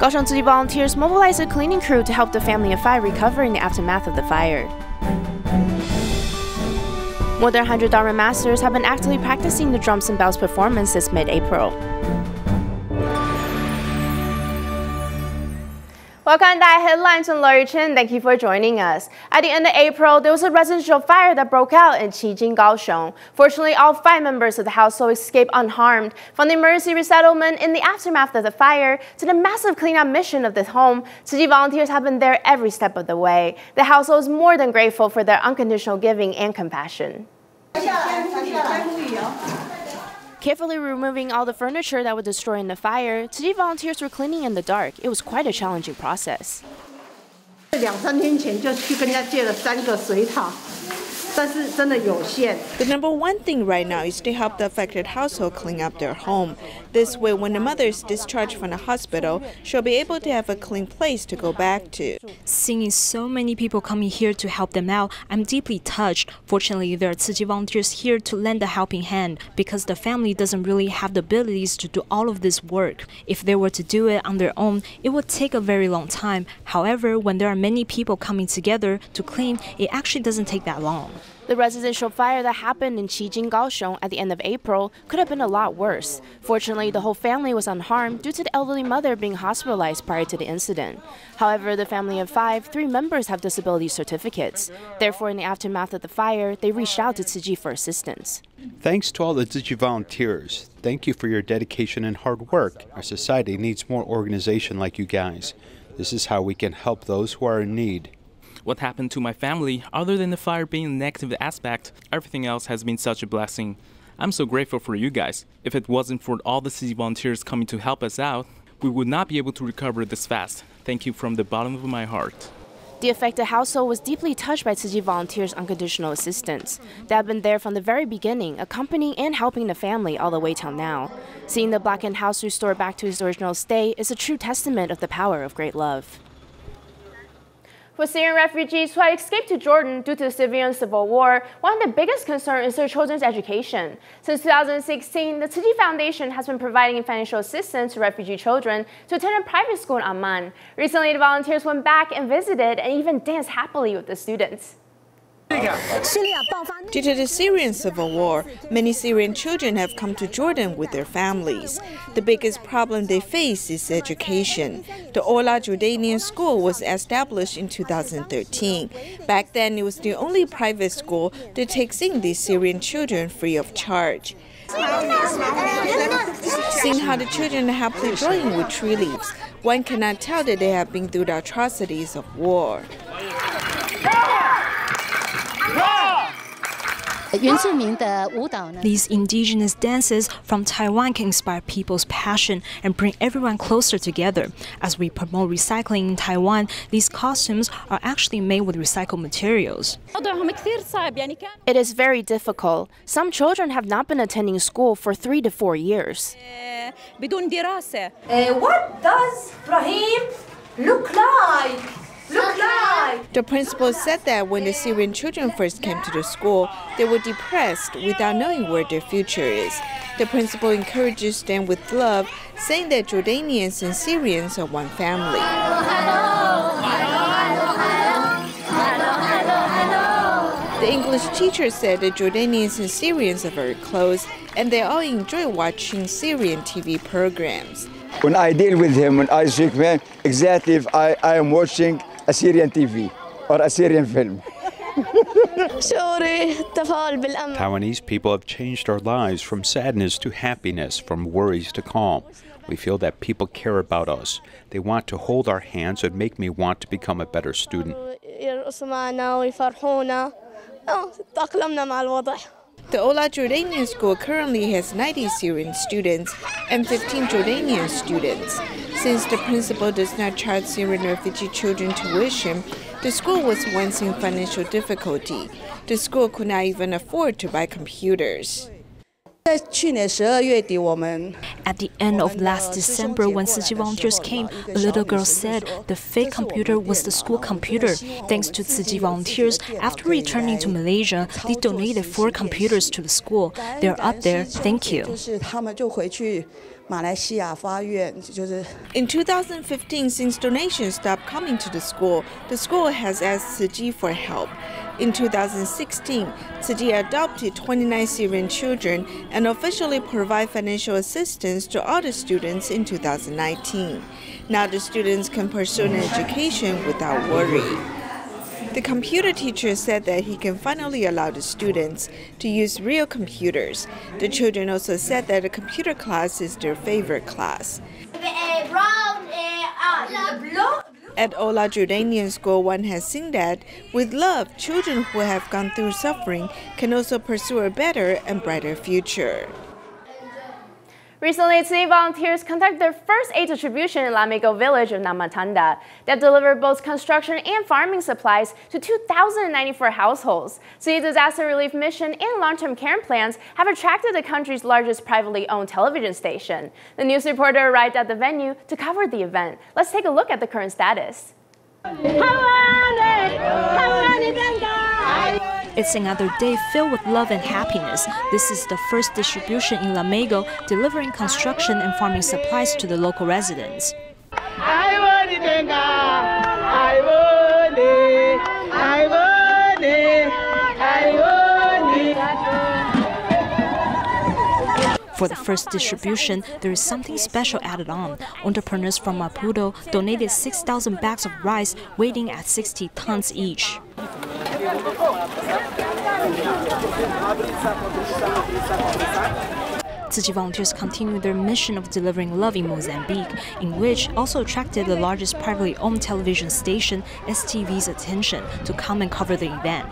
Kaohsiung Tzu Chi volunteers mobilized a cleaning crew to help the family of 5 recover in the aftermath of the fire. More than 100 Dharma Masters have been actively practicing the drums and bells performance since mid-April. Welcome to DaAi Headlines. I'm Lori Chen. Thank you for joining us. At the end of April, there was a residential fire that broke out in Qijin, Kaohsiung. Fortunately, all 5 members of the household escaped unharmed. From the emergency resettlement in the aftermath of the fire to the massive cleanup mission of the home, Tzu Chi volunteers have been there every step of the way. The household is more than grateful for their unconditional giving and compassion. Carefully removing all the furniture that was destroyed in the fire, Tzu Chi volunteers were cleaning in the dark. It was quite a challenging process. 2-3天前就去跟人家借了3个水塔，但是真的有限。 The number one thing right now is to help the affected household clean up their home. This way, when the mother is discharged from the hospital, she'll be able to have a clean place to go back to. Seeing so many people coming here to help them out, I'm deeply touched. Fortunately, there are Tzu Chi volunteers here to lend a helping hand because the family doesn't really have the abilities to do all of this work. If they were to do it on their own, it would take a very long time. However, when there are many people coming together to clean, it actually doesn't take that long. The residential fire that happened in Qijin, Kaohsiung at the end of April could have been a lot worse. Fortunately, the whole family was unharmed due to the elderly mother being hospitalized prior to the incident. However, the family of 5, 3 members have disability certificates. Therefore, in the aftermath of the fire, they reached out to Tzu Chi for assistance. Thanks to all the Tzu Chi volunteers. Thank you for your dedication and hard work. Our society needs more organization like you guys. This is how we can help those who are in need. What happened to my family, other than the fire being a negative aspect, everything else has been such a blessing. I'm so grateful for you guys. If it wasn't for all the Tzu Chi volunteers coming to help us out, we would not be able to recover this fast. Thank you from the bottom of my heart. The affected household was deeply touched by Tzu Chi volunteers' unconditional assistance. They have been there from the very beginning, accompanying and helping the family all the way till now. Seeing the blackened house restored back to its original state is a true testament of the power of great love. For Syrian refugees who had escaped to Jordan due to the Syrian Civil War, one of the biggest concerns is their children's education. Since 2016, the Tzu Chi Foundation has been providing financial assistance to refugee children to attend a private school in Amman. Recently, the volunteers went back and visited and even danced happily with the students. Due to the Syrian Civil War, many Syrian children have come to Jordan with their families. The biggest problem they face is education. The Ola Jordanian School was established in 2013. Back then, it was the only private school that takes in these Syrian children free of charge. Seeing how the children are happily drawing with tree leaves, one cannot tell that they have been through the atrocities of war. These indigenous dances from Taiwan can inspire people's passion and bring everyone closer together. As we promote recycling in Taiwan, these costumes are actually made with recycled materials. It is very difficult. Some children have not been attending school for 3 to 4 years. What does Ibrahim look like? The principal said that when the Syrian children first came to the school, they were depressed without knowing where their future is. The principal encourages them with love, saying that Jordanians and Syrians are one family. The English teacher said that Jordanians and Syrians are very close, and they all enjoy watching Syrian TV programs. When I deal with him, when I speak to him, exactly if I am watching a Syrian TV or a Syrian film. Taiwanese people have changed our lives from sadness to happiness, from worries to calm. We feel that people care about us. They want to hold our hands and make me want to become a better student. The Ola Jordanian School currently has 90 Syrian students and 15 Jordanian students. Since the principal does not charge Syrian refugee children tuition, the school was once in financial difficulty. The school could not even afford to buy computers. At the end of last December, when Tzu Chi volunteers came, a little girl said the fake computer was the school computer. Thanks to Tzu Chi volunteers, after returning to Malaysia, they donated 4 computers to the school. They're up there. Thank you. In 2015, since donations stopped coming to the school has asked Tzu Chi for help. In 2016, Tzu Chi adopted 29 Syrian children and officially provide financial assistance to all the students in 2019. Now the students can pursue an education without worry. The computer teacher said that he can finally allow the students to use real computers. The children also said that the computer class is their favorite class. At Ola Jordanian School, one has seen that, with love, children who have gone through suffering can also pursue a better and brighter future. Recently, Tzu Chi volunteers conducted their first aid distribution in Lamego village of Namatanda. They have delivered both construction and farming supplies to 2,094 households. Tzu Chi disaster relief mission and long-term care plans have attracted the country's largest privately owned television station. The news reporter arrived at the venue to cover the event. Let's take a look at the current status. It's another day filled with love and happiness. This is the first distribution in Lamego, delivering construction and farming supplies to the local residents. For the first distribution, there is something special added on. Entrepreneurs from Maputo donated 6,000 bags of rice, weighing at 60 tons each. Tzu Chi volunteers continue their mission of delivering love in Mozambique, in which also attracted the largest privately owned television station, STV's attention, to come and cover the event.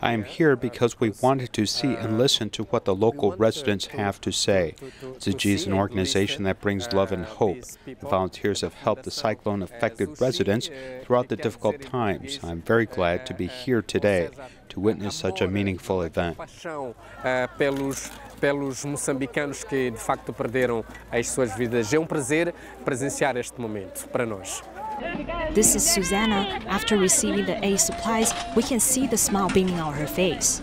I am here because we wanted to see and listen to what the local residents have to say. Tzu Chi is an organization that brings love and hope. The volunteers have helped the cyclone-affected residents throughout the difficult times. I'm very glad to be here today to witness such a meaningful event. Pelos moçambicanos que de facto perderam as suas vidas. É prazer presenciar este momento para nós. This is Susanna. After receiving the aid supplies, we can see the smile beaming on her face.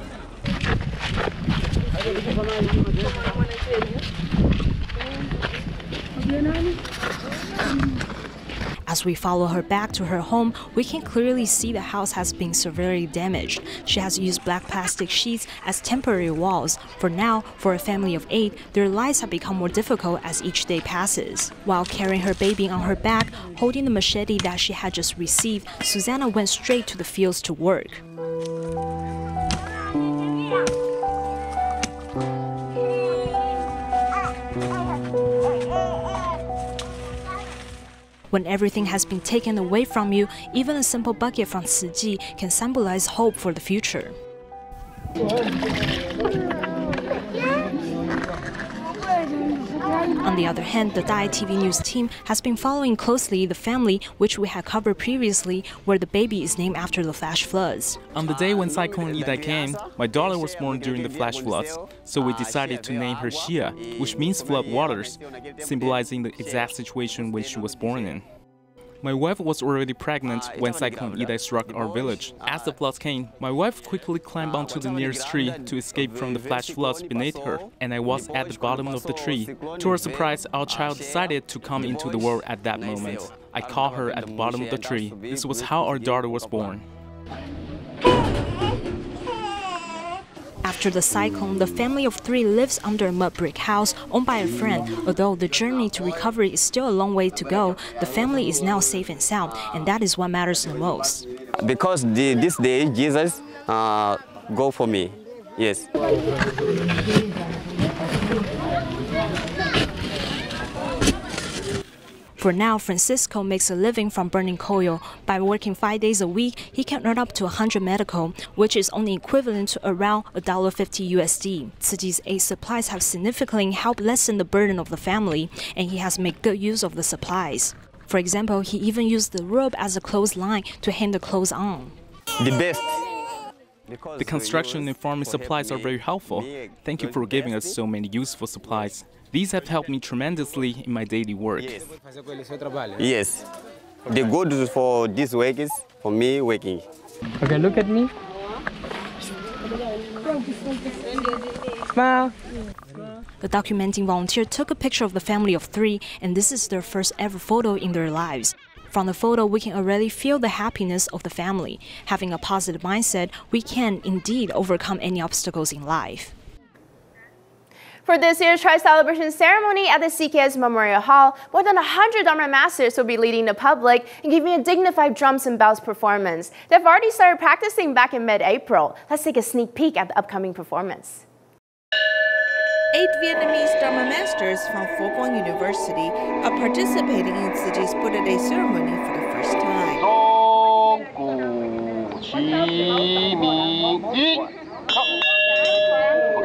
As we follow her back to her home, we can clearly see the house has been severely damaged. She has used black plastic sheets as temporary walls. For now, for a family of 8, their lives have become more difficult as each day passes. While carrying her baby on her back, holding the machete that she had just received, Susanna went straight to the fields to work. When everything has been taken away from you, even a simple bucket from Tzu Chi can symbolize hope for the future. On the other hand, the DaAi TV News team has been following closely the family, which we had covered previously, where the baby is named after the flash floods. On the day when Cyclone Idai came, my daughter was born during the flash floods, so we decided to name her Shia, which means flood waters, symbolizing the exact situation when she was born in. My wife was already pregnant when Cyclone Idai struck our village. As the floods came, my wife quickly climbed onto the nearest tree to escape from the flash floods beneath her, and I was at the bottom of the tree. To our surprise, our child decided to come into the world at that moment. I caught her at the bottom of the tree. This was how our daughter was born. After the cyclone, the family of 3 lives under a mud brick house owned by a friend. Although the journey to recovery is still a long way to go, the family is now safe and sound, and that is what matters the most. Because this day, Jesus go for me, yes. For now, Francisco makes a living from burning coal. By working 5 days a week, he can earn up to 100 medical, which is only equivalent to around $1.50 USD. Tzu Chi's aid supplies have significantly helped lessen the burden of the family, and he has made good use of the supplies. For example, he even used the rope as a clothesline to hang the clothes on. The best The construction and farming supplies are very helpful. Thank you for giving us so many useful supplies. These have helped me tremendously in my daily work. Yes. The good for this work is for me working. Okay, look at me. Smile. The documenting volunteer took a picture of the family of 3, and this is their first ever photo in their lives. From the photo, we can already feel the happiness of the family. Having a positive mindset, we can indeed overcome any obstacles in life. For this year's Tri-Celebration ceremony at the CKS Memorial Hall, more than 100 Dharma Masters will be leading the public and giving a dignified drums and bells performance. They've already started practicing back in mid-April. Let's take a sneak peek at the upcoming performance. 8 Vietnamese Dharma Masters from Pho Quang University are participating in Tzu Chi's Buddha Day ceremony for the first time.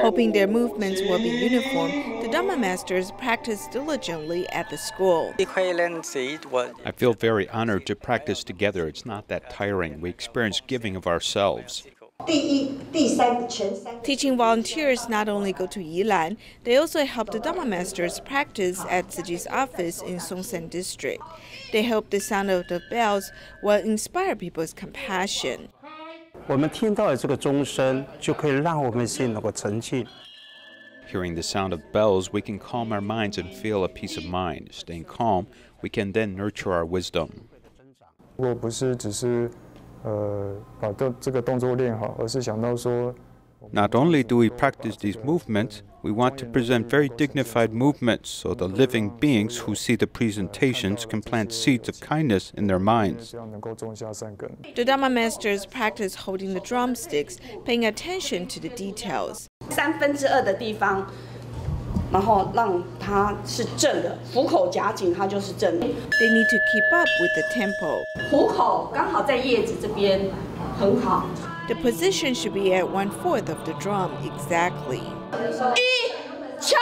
Hoping their movements will be uniform, the Dharma Masters practice diligently at the school. I feel very honored to practice together. It's not that tiring. We experience giving of ourselves. Teaching volunteers not only go to Yilan, they also help the Dharma Masters practice at Tzu Chi's office in Songsan district. They hope the sound of the bells will inspire people's compassion. Hearing the sound of bells, we can calm our minds and feel a peace of mind. Staying calm, we can then nurture our wisdom. Not only do we practice these movements, we want to present very dignified movements so the living beings who see the presentations can plant seeds of kindness in their minds. The Dharma Masters practice holding the drumsticks, paying attention to the details. 2/3的地方，然后让它是正的，虎口夹紧，它就是正的。 They need to keep up with the tempo. 虎口刚好在叶子这边，很好。 The position should be at 1/4 of the drum exactly. 一敲，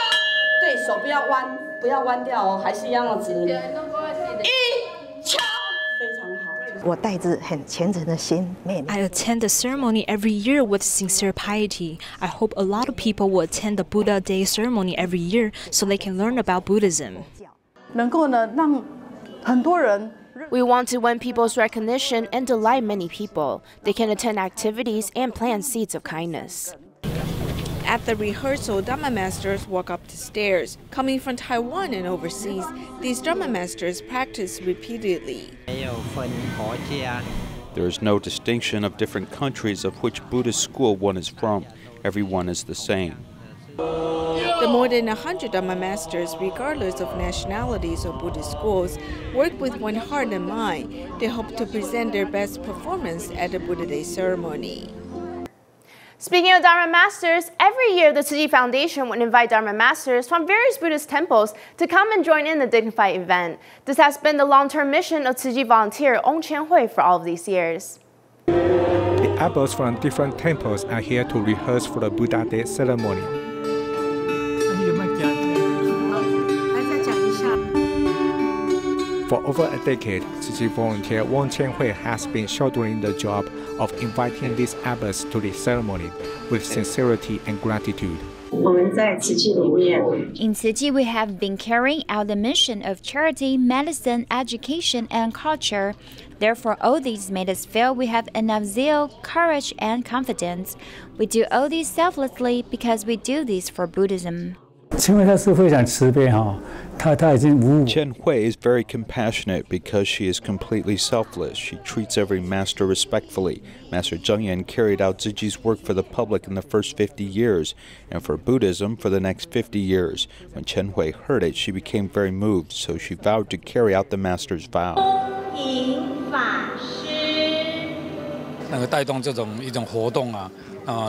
对手不要弯，不要弯掉哦，还是一样的直。一敲，非常好。我带着很虔诚的心，妹妹。 I attend the ceremony every year with sincere piety. I hope a lot of people will attend the Buddha Day ceremony every year so they can learn about Buddhism. 能够呢，让很多人。 We want to win people's recognition and delight many people. They can attend activities and plant seeds of kindness. At the rehearsal, Dharma Masters walk up the stairs. Coming from Taiwan and overseas, these Dharma Masters practice repeatedly. There is no distinction of different countries of which Buddhist school one is from. Everyone is the same. The more than 100 Dharma Masters, regardless of nationalities or Buddhist schools, work with one heart and mind. They hope to present their best performance at the Buddha Day ceremony. Speaking of Dharma Masters, every year the Tzu Chi Foundation would invite Dharma Masters from various Buddhist temples to come and join in the dignified event. This has been the long-term mission of Tzu Chi volunteer Ong Chen-hui for all of these years. The abbats from different temples are here to rehearse for the Buddha Day ceremony. For over a decade, Tzu Chi volunteer Wang Qianhui has been shouldering the job of inviting these abbots to the ceremony with sincerity and gratitude. In Tzu Chi, we have been carrying out the mission of charity, medicine, education, and culture. Therefore, all these made us feel we have enough zeal, courage, and confidence. We do all these selflessly because we do this for Buddhism. Chen Hui is very compassionate because she is completely selfless. She treats every master respectfully. Master Zheng Yan carried out Tzu Chi's work for the public in the first 50 years, and for Buddhism for the next 50 years. When Chen Hui heard it, she became very moved, so she vowed to carry out the master's vow. I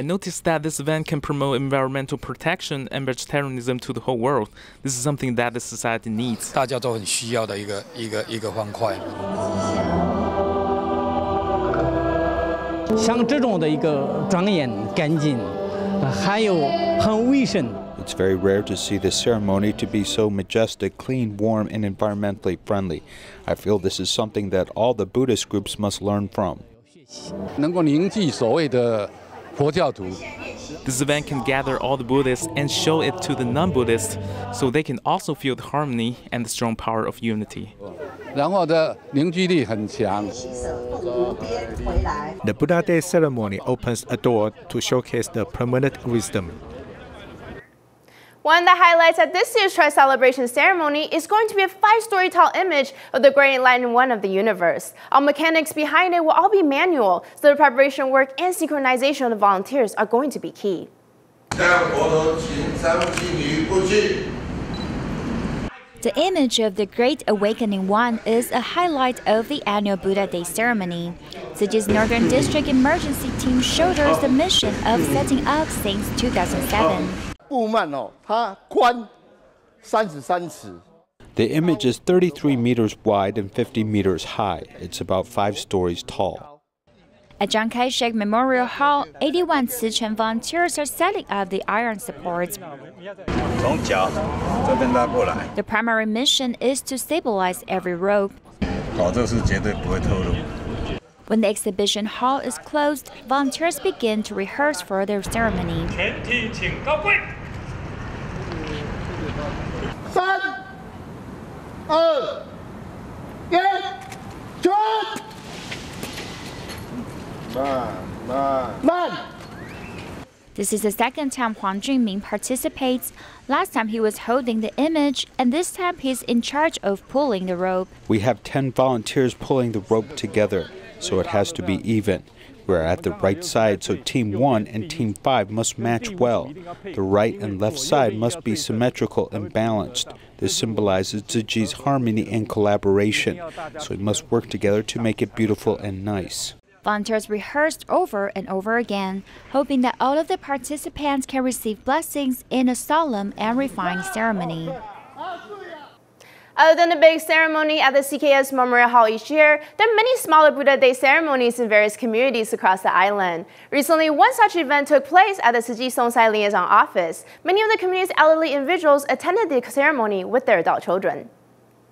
noticed that this event can promote environmental protection and vegetarianism to the whole world. This is something that the society needs. 大家都很需要的一个方块。像这种的一个庄严、干净，还有很卫生。 It's very rare to see the ceremony to be so majestic, clean, warm, and environmentally friendly. I feel this is something that all the Buddhist groups must learn from. This event can gather all the Buddhists and show it to the non-Buddhists so they can also feel the harmony and the strong power of unity. The Buddha Day ceremony opens a door to showcase the permanent wisdom. One of the highlights at this year's Tri-Celebration ceremony is going to be a 5-story tall image of the Great Enlightened One of the universe. All mechanics behind it will all be manual, so the preparation work and synchronization of the volunteers are going to be key. The image of the Great Awakening One is a highlight of the annual Buddha Day ceremony. Tzu Chi's Northern District Emergency Team shoulders the mission of setting up since 2007. The image is 33 meters wide and 50 meters high. It's about 5 stories tall. At Chiang Kai-shek Memorial Hall, 81 Tzu Chi volunteers are setting up the iron supports. The primary mission is to stabilize every rope. When the exhibition hall is closed, volunteers begin to rehearse for their ceremony. This is the second time Huang Junming participates. Last time he was holding the image, and this time he's in charge of pulling the rope. We have 10 volunteers pulling the rope together, so it has to be even. We're at the right side, so Team 1 and Team 5 must match well. The right and left side must be symmetrical and balanced. This symbolizes Tzu Chi's harmony and collaboration, so we must work together to make it beautiful and nice. Volunteers rehearsed over and over again, hoping that all of the participants can receive blessings in a solemn and refined ceremony. Other than the big ceremony at the CKS Memorial Hall each year, there are many smaller Buddha Day ceremonies in various communities across the island. Recently, one such event took place at the Tzu Chi Songsai Liaison Office. Many of the community's elderly individuals attended the ceremony with their adult children.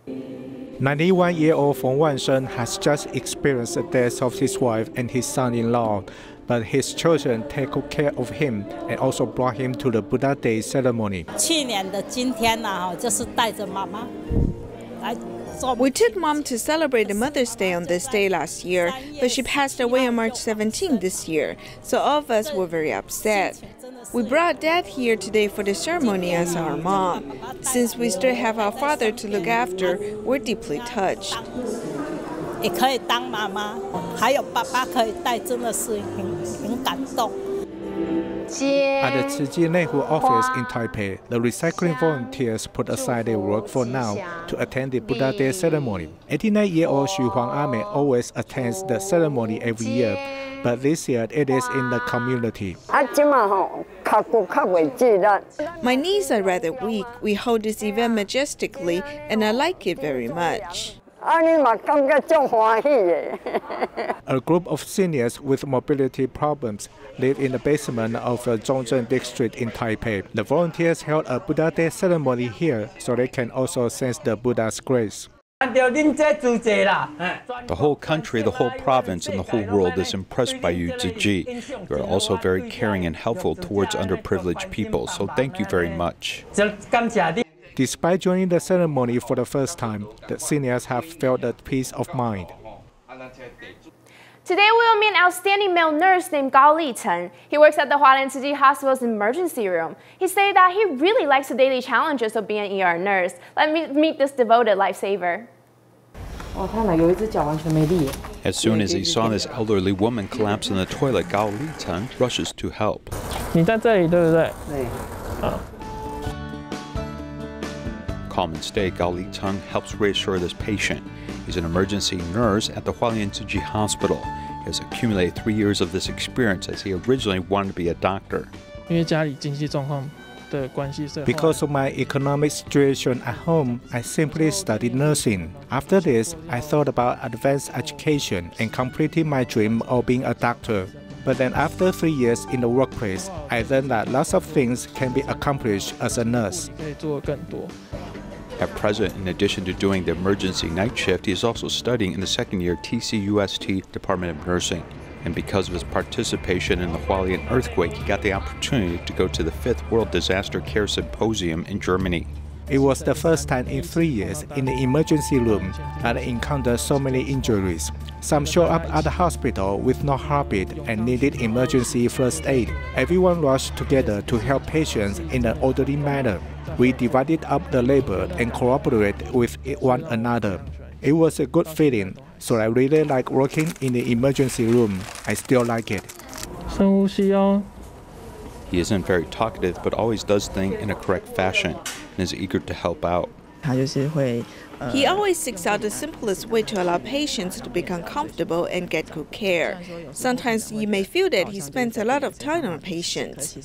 91-year-old Feng Wansheng has just experienced the death of his wife and his son-in-law, but his children take good care of him and also brought him to the Buddha Day ceremony. We took Mom to celebrate the Mother's Day on this day last year, but she passed away on March 17 this year, so all of us were very upset. We brought Dad here today for the ceremony as our mom. Since we still have our father to look after, we're deeply touched. At the Tzu Chi Neighborhood office in Taipei, the recycling volunteers put aside their work for now to attend the Buddha Day ceremony. 89-year-old Xu Huangame always attends the ceremony every year, but this year it is in the community. My knees are rather weak. We hold this event majestically, and I like it very much. A group of seniors with mobility problems live in the basement of the Zhongzheng district in Taipei. The volunteers held a Buddha Day ceremony here so they can also sense the Buddha's grace. The whole country, the whole province, and the whole world is impressed by you, Tzu Chi. You are also very caring and helpful towards underprivileged people, so thank you very much. Despite joining the ceremony for the first time, the seniors have felt at peace of mind. Today we will meet an outstanding male nurse named Lori Chen. He works at the Hualien Tzu Chi Hospital's emergency room. He said that he really likes the daily challenges of being an ER nurse. Let me meet this devoted lifesaver. As soon as he saw this elderly woman collapse in the toilet, Lori Chen rushes to help. Calm and steady, Lori Chen helps reassure this patient. He's an emergency nurse at the Hualien Tzu Chi Hospital. He has accumulated 3 years of this experience as he originally wanted to be a doctor. Because of my economic situation at home, I simply studied nursing. After this, I thought about advanced education and completing my dream of being a doctor. But then after 3 years in the workplace, I learned that lots of things can be accomplished as a nurse. At present, in addition to doing the emergency night shift, he is also studying in the second year TCUST Department of Nursing. And because of his participation in the Hualien earthquake, he got the opportunity to go to the 5th World Disaster Care Symposium in Germany. It was the first time in 3 years in the emergency room that I encountered so many injuries. Some showed up at the hospital with no heartbeat and needed emergency first aid. Everyone rushed together to help patients in an orderly manner. We divided up the labor and cooperated with one another. It was a good feeling, so I really like working in the emergency room. I still like it. He isn't very talkative, but always does things in a correct fashion and is eager to help out. He always seeks out the simplest way to allow patients to become comfortable and get good care. Sometimes you may feel that he spends a lot of time on patients.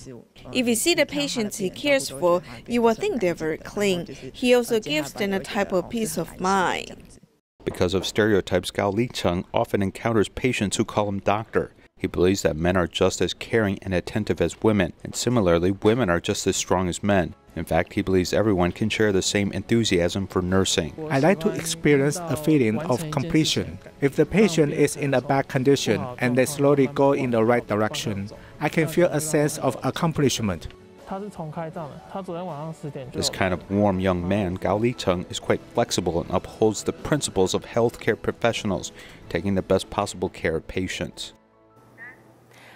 If you see the patients he cares for, you will think they're very clean. He also gives them a type of peace of mind. Because of stereotypes, Lori Chen often encounters patients who call him doctor. He believes that men are just as caring and attentive as women, and similarly, women are just as strong as men. In fact, he believes everyone can share the same enthusiasm for nursing. I like to experience a feeling of completion. If the patient is in a bad condition and they slowly go in the right direction, I can feel a sense of accomplishment. This kind of warm young man, Lori Chen, is quite flexible and upholds the principles of healthcare professionals, taking the best possible care of patients.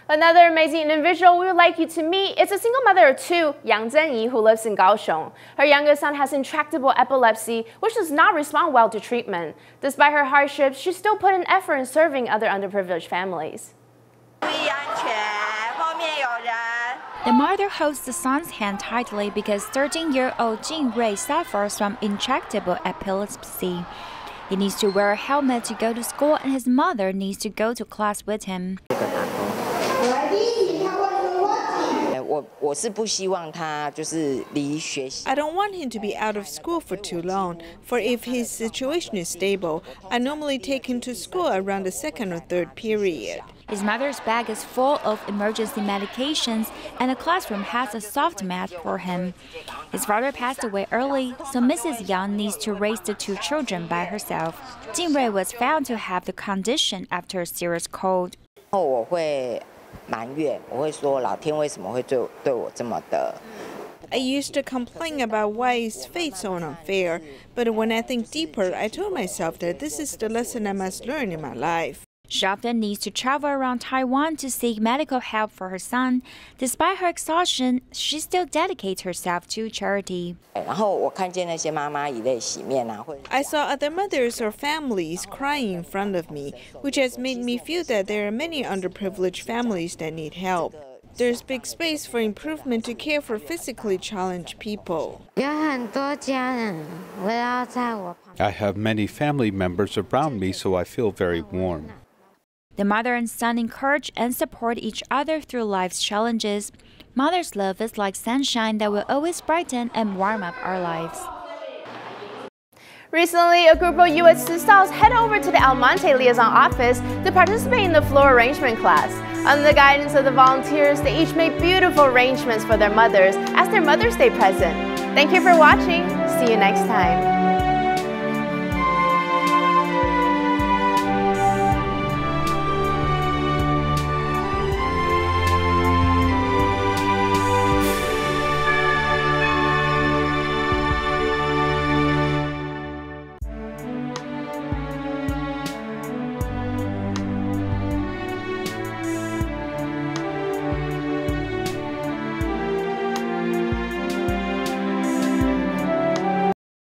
Another amazing individual we would like you to meet is a single mother of two, Yang Zhenyi, who lives in Kaohsiung. Her youngest son has intractable epilepsy, which does not respond well to treatment. Despite her hardships, she still put an effort in serving other underprivileged families. The mother holds the son's hand tightly because 13-year-old Jin Rui suffers from intractable epilepsy. He needs to wear a helmet to go to school, and his mother needs to go to class with him. I don't want him to be out of school for too long, for if his situation is stable, I normally take him to school around the 2nd or 3rd period. His mother's bag is full of emergency medications, and the classroom has a soft mat for him. His father passed away early, so Mrs. Yang needs to raise the two children by herself. Jin Rui was found to have the condition after a serious cold. I used to complain about why is fate so unfair, but when I think deeper, I told myself that this is the lesson I must learn in my life. She often needs to travel around Taiwan to seek medical help for her son. Despite her exhaustion, she still dedicates herself to charity. I saw other mothers or families crying in front of me, which has made me feel that there are many underprivileged families that need help. There's big space for improvement to care for physically challenged people. I have many family members around me, so I feel very warm. The mother and son encourage and support each other through life's challenges. Mother's love is like sunshine that will always brighten and warm up our lives. Recently, a group of U.S. Tzu head over to the Almonte Liaison Office to participate in the floor arrangement class. Under the guidance of the volunteers, they each made beautiful arrangements for their mothers as their Mother's Day present. Thank you for watching. See you next time.